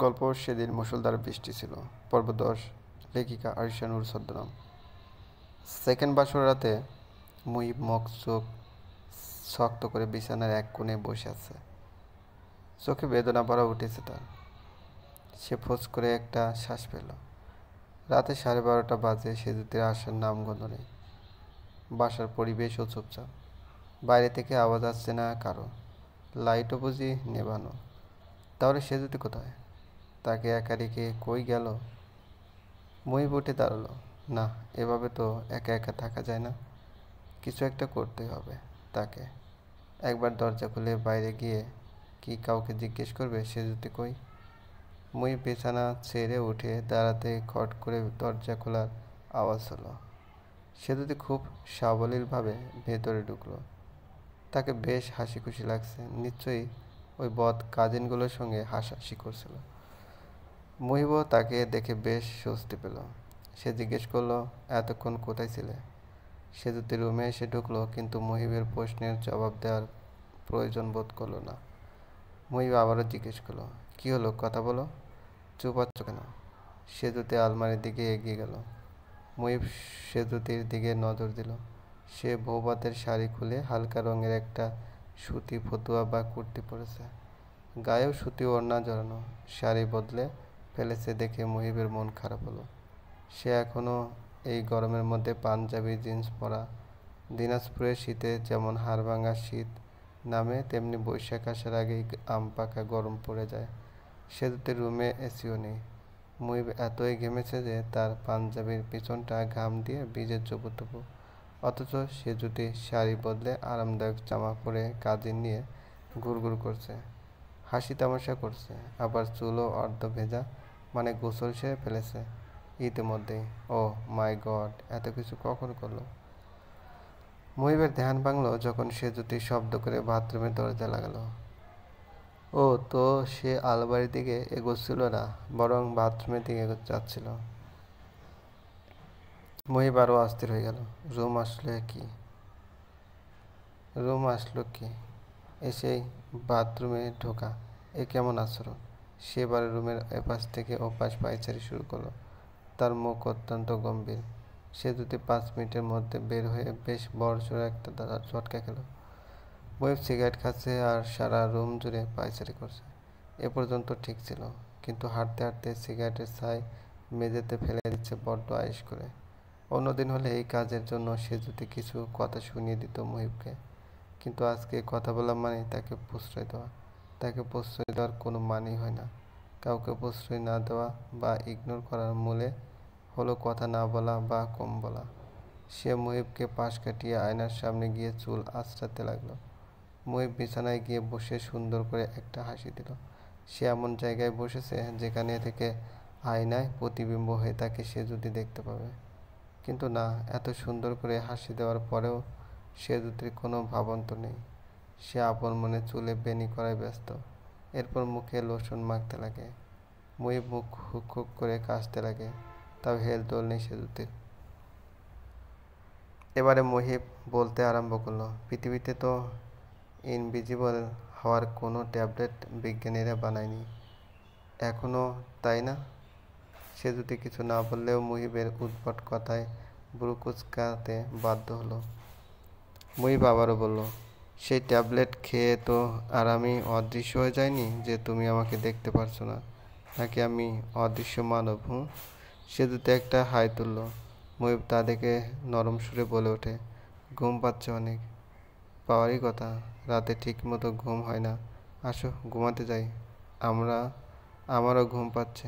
গল্প সেদিন মুষলধারে বৃষ্টি ছিল। পর্ব 10, লেখিকা আরিশা নূর ছদ্মনাম। সেকেন্ড বাসর রাতে মুহিব মুখ চোখ শক্ত করে বিছানার এক কোণে বসে আছে। চোখে বেদনা ভরা উঠেছে তার। সে ফোঁস করে একটা শ্বাস পেল। রাতে 12:30 বাজে। সেজুতির আসার নামগন্ধ নেই। বাসার পরিবেশও চুপচাপ। বাইরে থেকে আওয়াজ আসছে না কারো। লাইটও বুঝি নেভানো। তাহলে সেজুতি কোথায়? তাকে একা রেখে কই গেল? মুহিব উঠে দাঁড়ালো। না, এভাবে তো একা একা থাকা যায় না। কিছু একটা করতেই হবে তাকে। একবার দরজা খুলে বাইরে গিয়ে কি কাউকে জিজ্ঞেস করবে সেজুতি কই? মুহিব বিছানা ছেড়ে উঠে দাঁড়াতে খট করে দরজা খোলার আওয়াজ হলো। সেজুতি খুব সাবলীলভাবে ভেতরে ঢুকলো। তাকে বেশ হাসি খুশি লাগছে। নিশ্চয়ই ওই বদ কাজিনগুলোর সঙ্গে হাসাহাসি করছিল। মুহিবও তাকে দেখে বেশ স্বস্তি পেল। সে জিজ্ঞেস করলো, এতক্ষণ কোথায় ছিলে? সেজুতি রুমে এসে ঢুকলো, কিন্তু মুহিবের প্রশ্নের জবাব দেওয়ার প্রয়োজন বোধ করলো না। মুহিব আবারও জিজ্ঞেস করলো, কী হলো, কথা বলো। চুপ আছো কেন? সেজুতি আলমারির দিকে এগিয়ে গেল। মুহিব সেজুতির দিকে নজর দিল। সে বৌভাতের শাড়ি খুলে হালকা রঙের একটা সুতি ফতুয়া বা কুর্তি পরেছে। গায়েও সুতি ওড়না জড়ানো। শাড়ি বদলে ফেলেছে দেখে মুহিবের মন খারাপ হলো। সে এখনও এই গরমের মধ্যে পাঞ্জাবি জিন্স পরা। দিনাজপুরের শীতে যেমন হাড়ভাঙা শীত নামে, তেমনি বৈশাখ আসার আগেই আম পাকা গরম পড়ে যায়। সেজুতির রুমে এসিও নেই। মুহিব এতই ঘেমেছে যে তার পাঞ্জাবির পিছনটা ঘাম দিয়ে ভিজে চুপুটুপু। অথচ সেজুতি শাড়ি বদলে আরামদায়ক জামা পরে কাঁধে নিয়ে ঘুরঘুর করছে, হাসি তামাশা করছে। আবার চুলও অর্ধ ভেজা, মানে গোসল সেরে ফেলেছে ইতিমধ্যেই। ও মাই গড, এত কিছু কখন করলো? মুহিবের ধ্যান ভাঙল যখন সেজুতি শব্দ করে বাথরুমের দরজা লাগালো। ও তো সে আলমারির দিকে এগোচ্ছিল না, বরং বাথরুমের দিকে যাচ্ছিল। মুহিব আরও অস্থির হয়ে গেল। রুম আসলো কি? এসেই বাথরুমে ঢোকা, এ কেমন আচরণ? সে এবারে রুমের এপাশ থেকে ওপাশ পায়চারি শুরু করলো। তার মুখ অত্যন্ত গম্ভীর। সে যদি 5 মিনিটের মধ্যে বের হয়ে বেশ বড়সড় একটা ঝটকা খেল। মুহিব সিগারেট খাচ্ছে আর সারা রুম জুড়ে পায়চারি করছে। এ পর্যন্ত ঠিক ছিল, কিন্তু হাঁটতে হাঁটতে সিগারেটের ছাই মেঝেতে ফেলে দিচ্ছে বড্ড আয়েশ করে। অন্যদিন হলে এই কাজের জন্য সে যদি কিছু কথা শুনিয়ে দিত মুহিবকে, কিন্তু আজকে কথা বলা মানে তাকে প্রশ্রয় দেওয়া। তাকে প্রশ্রয় দেওয়ার কোনো মানেই হয় না। কাউকে প্রশ্রয় না দেওয়া বা ইগনোর করার মূলে হলো কথা না বলা বা কম বলা। সে মুহিবকে পাশ কাটিয়ে আয়নার সামনে গিয়ে চুল আঁচড়াতে লাগলো। মুহিব বিছানায় গিয়ে বসে সুন্দর করে একটা হাসি দিল। সে এমন জায়গায় বসেছে যেখানে থেকে আয়নায় প্রতিবিম্ব হয়ে তাকে সে যদি দেখতে পাবে। কিন্তু না, এত সুন্দর করে হাসি দেওয়ার পরেও সেজুতির কোনো ভাবান্তর নেই। সে আপন মনে চুলে বেনি করায় ব্যস্ত। এরপর মুখে লোশন মাখতে লাগে। মুহিব মুখ হুক হুক করে কাশতে লাগে। তাও হেলদোল নেই সেজুতির। এবারে মুহিব বলতে আরম্ভ করলো, পৃথিবীতে তো ইনভিজিবল হওয়ার কোনো ট্যাবলেট বিজ্ঞানীরা বানায়নি এখনও, তাই না? সেজুতি কিছু না বললেও মুহিবের উদ্ভট কথায় ভ্রু কুঁচকাতে বাধ্য হলো। মুহিব আবারও বলল, সেই ট্যাবলেট খেয়ে তো আর আমি অদৃশ্য হয়ে যাইনি যে তুমি আমাকে দেখতে পারছো না, নাকি আমি অদৃশ্য মানব? সেজুতি একটা হাই তুলল। মুহিব তা দেখে নরম সুরে বলে ওঠে, ঘুম পাচ্ছে অনেক। পাওয়ারই কথা, রাতে ঠিক মতো ঘুম হয় না। আসো ঘুমাতে যাই। আমারও ঘুম পাচ্ছে।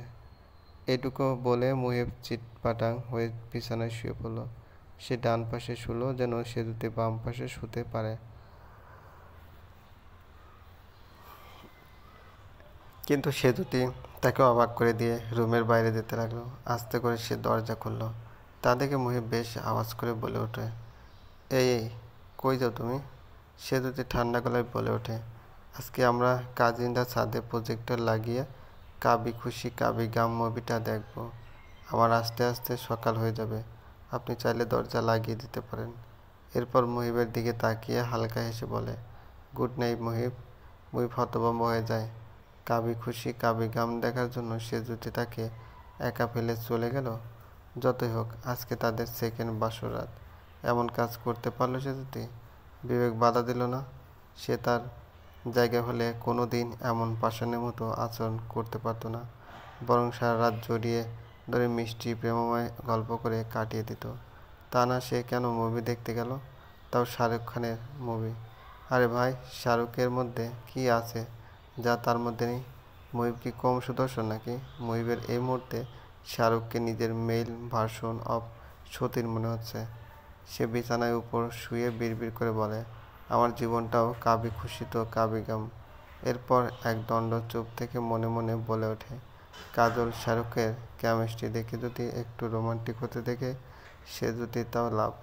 এটুকু বলে মুহিব চিটপাটাং হয়ে বিছানায় শুয়ে পড়ল। সে ডান পাশে শুলো যেন সেজুতি বাম পাশে শুতে পারে। কিন্তু সেজুতি তাকে অবাক করে দিয়ে রুমের বাইরে যেতে লাগলো। আস্তে করে সে দরজা খুলল। তা দেখে মুহিব বেশ আওয়াজ করে বলে ওঠে, এই এই, কই যাও তুমি? সেজুতি ঠান্ডা গলায় বলে ওঠে, আজকে আমরা কাজিনরা ছাদে প্রজেক্টর লাগিয়ে কাবি খুশি কাবি গাম মুভিটা দেখব। আমার আস্তে আস্তে সকাল হয়ে যাবে। আপনি চাইলে দরজা লাগিয়ে দিতে পারেন। এরপর মুহিবের দিকে তাকিয়ে হালকা হেসে বলে, গুড নাইট মুহিব। মুহিব হতভম্ব হয়ে যায়। কাবি খুশি কাবি গাম দেখার জন্য সে যদি তাকে একা ফেলে চলে গেল। যতই হোক, আজকে তাদের সেকেন্ড বাসর রাত। এমন কাজ করতে পারলো সে যদি? বিবেক বাধা দিল না। সে তার জায়গা হলে কোনো দিন এমন পাষাণের মতো আচরণ করতে পারত না, বরং সারা রাত জড়িয়ে ধরে মিষ্টি প্রেমময় গল্প করে কাটিয়ে দিত। তা না, সে কেন মুভি দেখতে গেল, তাও শাহরুখ খানের মুভি। আরে ভাই, শাহরুখের মধ্যে কি আছে যা তার মধ্যে নেই? মুহিব কি কম সুদর্শন নাকি? মুহিবের এই মুহূর্তে শাহরুখকে নিজের মেল ভার্সন অফ সতীর মনে হচ্ছে। সে বিছানায় উপর শুয়ে বিড়বিড় করে বলে, আমার জীবনটাও কাবি খুশি তো কাবি গাম। এরপর এক দণ্ড চুপ থেকে মনে মনে বলে ওঠে, কাজল শাহরুখের কেমিস্ট্রি দেখে যদি একটু রোমান্টিক হতে দেখে সে যদি তাও লাভ।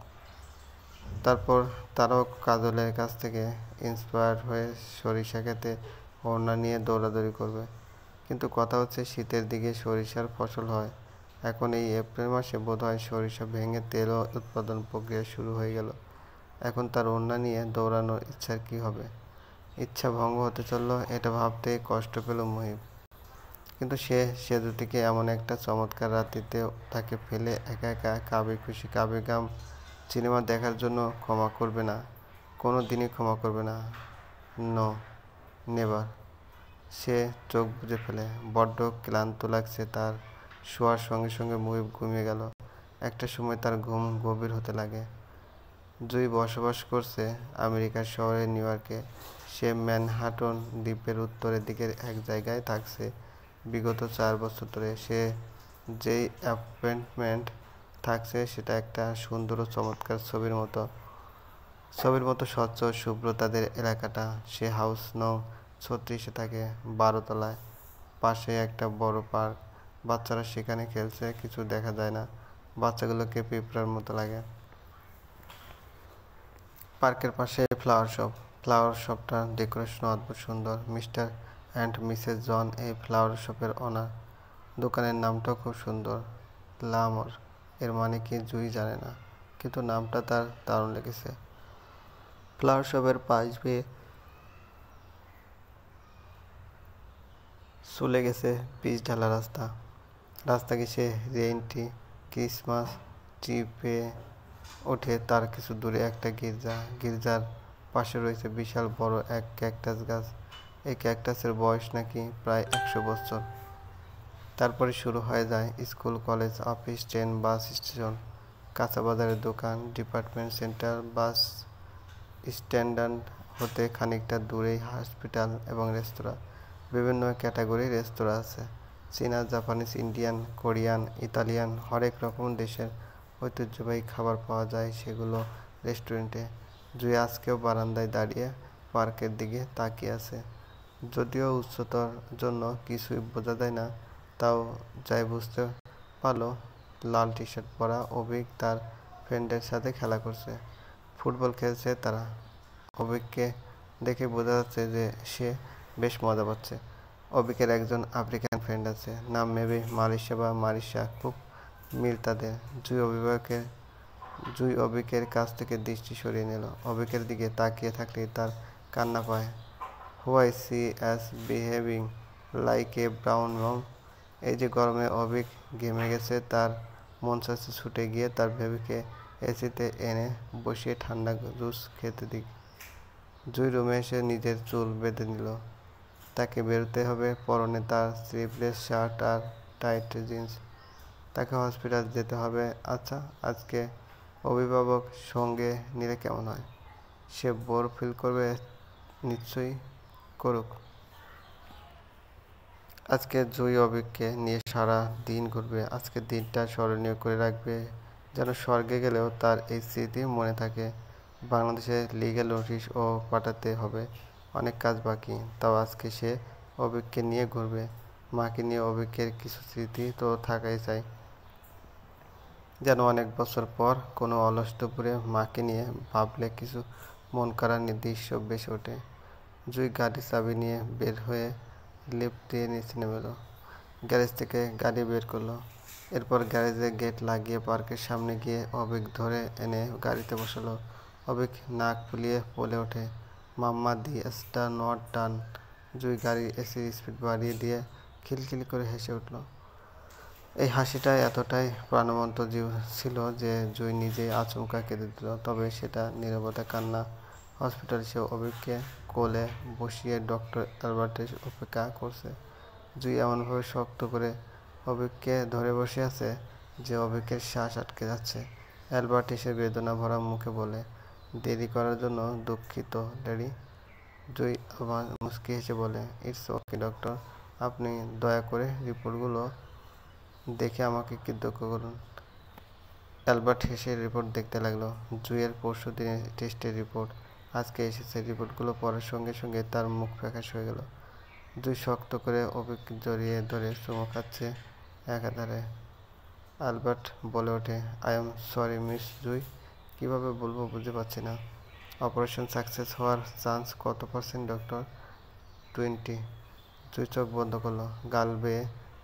তারপর তারাও কাজলের কাছ থেকে ইন্সপায়ার্ড হয়ে সরিষা খেতে ওড়না নিয়ে দৌড়াদৌড়ি করবে। কিন্তু কথা হচ্ছে, শীতের দিকে সরিষার ফসল হয়। এখন এই এপ্রিল মাসে বোধহয় সরিষা ভেঙে তেল উৎপাদন প্রক্রিয়া শুরু হয়ে গেল। এখন তার ওড়না নিয়ে দৌড়ানোর ইচ্ছার কি হবে? ইচ্ছা ভঙ্গ হতে চলল, এটা ভাবতেই কষ্ট পেল মুহিব। কিন্তু সে সেজুতিকে এমন একটা চমৎকার রাত্রিতে তাকে ফেলে একা একা কাবি খুশি কাবি গাম সিনেমা দেখার জন্য ক্ষমা করবে না, কোনো দিনই ক্ষমা করবে না। No, never. সে চোখ বুজে ফেলে। বড্ড ক্লান্ত লাগছে তার। শোয়ার সঙ্গে সঙ্গে মুহিব ঘুমিয়ে গেল। একটা সময় তার ঘুম গভীর হতে লাগে। জুই বসবাস করছে আমেরিকার শহরে নিউ ইয়র্কে। সে ম্যানহাটন দ্বীপের উত্তরের দিকের এক জায়গায় থাকছে বিগত 4 বছর ধরে। সে যেই অ্যাপার্টমেন্ট থাকছে সেটা একটা সুন্দর ও চমৎকার ছবির মতো স্বচ্ছ ও শুভ্র তাদের এলাকাটা। সে হাউস নং 36-এ থাকে, 12 তলায়। পাশে একটা বড় পার্ক। বাচ্চারা সেখানে খেলছে। কিছু দেখা যায় না, বাচ্চাগুলোকে পিঁপড়ার মতো লাগে। পার্কের পাশে ফ্লাওয়ার শপটার ডেকোরেশন অদ্ভুত সুন্দর। মিস্টার অ্যান্ড মিসেস জন এই ফ্লাওয়ার শপের ওনার। দোকানের নামটাও খুব সুন্দর, লামর। এর মানে কি জুই জানে না, কিন্তু নামটা তার দারুণ লেগেছে। ফ্লাওয়ার শপের পাশ বেয়ে চলে গেছে পিচ ঢালা রাস্তা ঘেঁষে রেইন ট্রি, ক্রিসমাস ট্রি পেয়ে ওঠে তার কিছু দূরে একটা গির্জার পাশে রয়েছে বিশাল বড় এক ক্যাকটাস গাছ। এই ক্যাকটাসের বয়স নাকি প্রায় 100 বছর। তারপরে শুরু হয়ে যায় school, college, office, train, bus station, কাঁচা বাজারের দোকান, ডিপার্টমেন্ট সেন্টার। বাস স্ট্যান্ড হতে খানিকটা দূরেই হসপিটাল এবং রেস্তোরাঁ। বিভিন্ন ক্যাটাগরির রেস্তোরাঁ আছে। চীনা, জাপানিজ, ইন্ডিয়ান, কোরিয়ান, ইতালিয়ান, হরেক রকম দেশের ঐতিহ্যবাহী খাবার পাওয়া যায় সেগুলো রেস্টুরেন্টে। জুই আজকেও বারান্দায় দাঁড়িয়ে পার্কের দিকে তাকিয়ে আছে। যদিও উচ্চতার জন্য কিছুই বোঝা যায় না, তাও যাই বুঝতে পারলো লাল টি শার্ট পরা অভিক তার ফ্রেন্ডের সাথে খেলা করছে। ফুটবল খেলছে তারা। অভিককে দেখে বোঝা যাচ্ছে যে সে বেশ মজা পাচ্ছে। অভিকের একজন আফ্রিকান ফ্রেন্ড আছে, নাম মেবি মারিশা বা মারিশা। খুব মিল তাদের। জুই অভিকের কাছ থেকে দৃষ্টি সরিয়ে নিল। অভিকের দিকে তাকিয়ে থাকলেই তার কান্না পায়। Why she is behaving like a brown mom. এই যে গরমে অভিক ঘেমে গেছে, তার মন চাচ্ছে ছুটে গিয়ে তার বেবিকে এসিতে এনে বসিয়ে ঠান্ডা জুস খেতে দিক। জুই রুমে এসে নিজের চুল বেঁধে নিল। তাকে বেরোতে হবে, পরনে তার স্লিভলেস শার্ট আর টাইট জিন্স। তাকে হসপিটাল যেতে হবে। আচ্ছা, আজকে অভিভাবক সঙ্গে নিলে কেমন হয়? সে বোর ফিল করবে? নিশ্চয়ই করুক। আজকে জুই অভিককে নিয়ে সারা দিন ঘুরবে। আজকের দিনটা স্মরণীয় করে রাখবে, যেন স্বর্গে গেলেও তার এই স্মৃতি মনে থাকে। বাংলাদেশে লিগ্যাল নোটিশও পাঠাতে হবে, অনেক কাজ বাকি। তাও আজকে সে অভিককে নিয়ে ঘুরবে। মাকে নিয়ে অভিকের কিছু স্মৃতি তো থাকাই চাই, যেন অনেক বছর পর কোনো অলস দুপুরে মাকে নিয়ে ভাবলে কিছু মন কাড়ার দৃশ্য ভেসে ওঠে। জুই গাড়ির চাবি নিয়ে বের হয়ে লিফট দিয়ে নিচে নেমে গ্যারেজ থেকে গাড়ি বের করলো। এরপর গ্যারেজের গেট লাগিয়ে পার্কের সামনে গিয়ে অভিক ধরে এনে গাড়িতে বসালো। অভিক নাক ফুলিয়ে বলে ওঠে, মাম্মা দি স্টার নট ডান। জুই গাড়ির এসির স্পিড বাড়িয়ে দিয়ে খিলখিলি করে হেসে উঠল। এই হাসিটা এতটাই প্রাণবন্ত ছিল যে জুই নিজেই আচমকা কেঁদে দিল। তবে সেটা নীরবতা কান্না। হসপিটালে সে অভিককে কোলে বসিয়ে ডক্টর অ্যালবার্টের অপেক্ষা করছে। জুই এমনভাবে শক্ত করে অভিককে ধরে বসে আছে যে অভিকের শ্বাস আটকে যাচ্ছে। অ্যালবার্ট এসে বেদনা ভরা মুখে বলে, দেরি করার জন্য দুঃখিত ড্যাডি। জুই আবার মুচকি হেসে বলে, ইটস ওকে ডক্টর, আপনি দয়া করে রিপোর্টগুলো দেখে আমাকে কৃতজ্ঞ করুন। অ্যালবার্ট হেসে রিপোর্ট দেখতে লাগলো। জুইয়ের পরশু দিনের টেস্টের রিপোর্ট আজকে এসেছে। রিপোর্টগুলো পড়ার সঙ্গে সঙ্গে তার মুখ ফ্যাকাশ হয়ে গেল। জুই শক্ত করে অভিক জড়িয়ে ধরে চুমু খাচ্ছে একাধারে। অ্যালবার্ট বলে ওঠে, আই এম সরি মিস জুই। কীভাবে বলবো বুঝতে পারছি না। অপারেশন সাকসেস হওয়ার চান্স কত % ডক্টর? 20। জুই চোখ বন্ধ করলো। গাল বেয়ে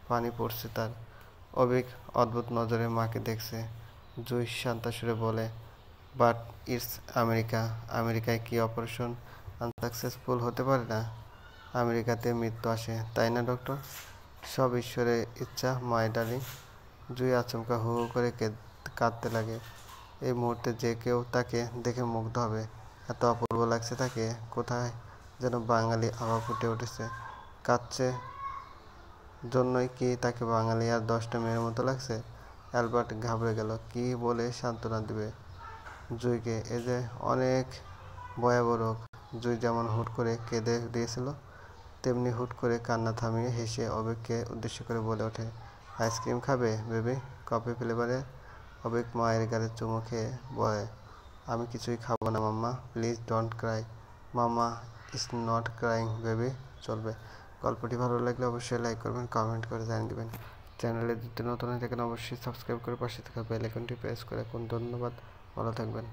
পানি পড়ছে তার। অভিক অদ্ভুত নজরে মাকে দেখছে। জুই শান্ত সুরে বলে, বাট ইটস আমেরিকা। আমেরিকায় কি অপারেশন আনসাকসেসফুল হতে পারে না? আমেরিকাতে মৃত্যু আসে, তাই না ডক্টর? সব ঈশ্বরের ইচ্ছা মাই ডার্লিং। জুই আচমকা হু হু করে কাঁদতে লাগে। এই মুহূর্তে যে কেউ তাকে দেখে মুগ্ধ হবে। এত অপূর্ব লাগছে তাকে। কোথায় যেন বাঙালি আভা ফুটে উঠেছে। কাঁদছে জন্যই কি তাকে বাঙালি আর 10টা মেয়ের মতো লাগছে? অ্যালবার্ট ঘাবড়ে গেল। কি বলে সান্ত্বনা দিবে জুইকে? এ যে অনেক ভয়াবহ রোগ। জুই যেমন হুট করে কেঁদে দিয়েছিল, তেমনি হুট করে কান্না থামিয়ে হেসে অভিককে উদ্দেশ্য করে বলে ওঠে, আইসক্রিম খাবে বেবি? কফি ফ্লেভারে? অভিক মায়ের গালে চুমু খেয়ে বলে, আমি কিছুই খাবো না mamma, please don't cry. Mamma is not crying baby. চলবে। গল্পটি ভালো লাগলে অবশ্যই লাইক করবেন, কমেন্ট করে জানিয়ে দেবেন। চ্যানেলে যদি নতুন হয়ে থাকেন অবশ্যই সাবস্ক্রাইব করে পাশে থাকা বেল আইকনটি প্রেস করে রাখুন। ধন্যবাদ, ভালো থাকবেন।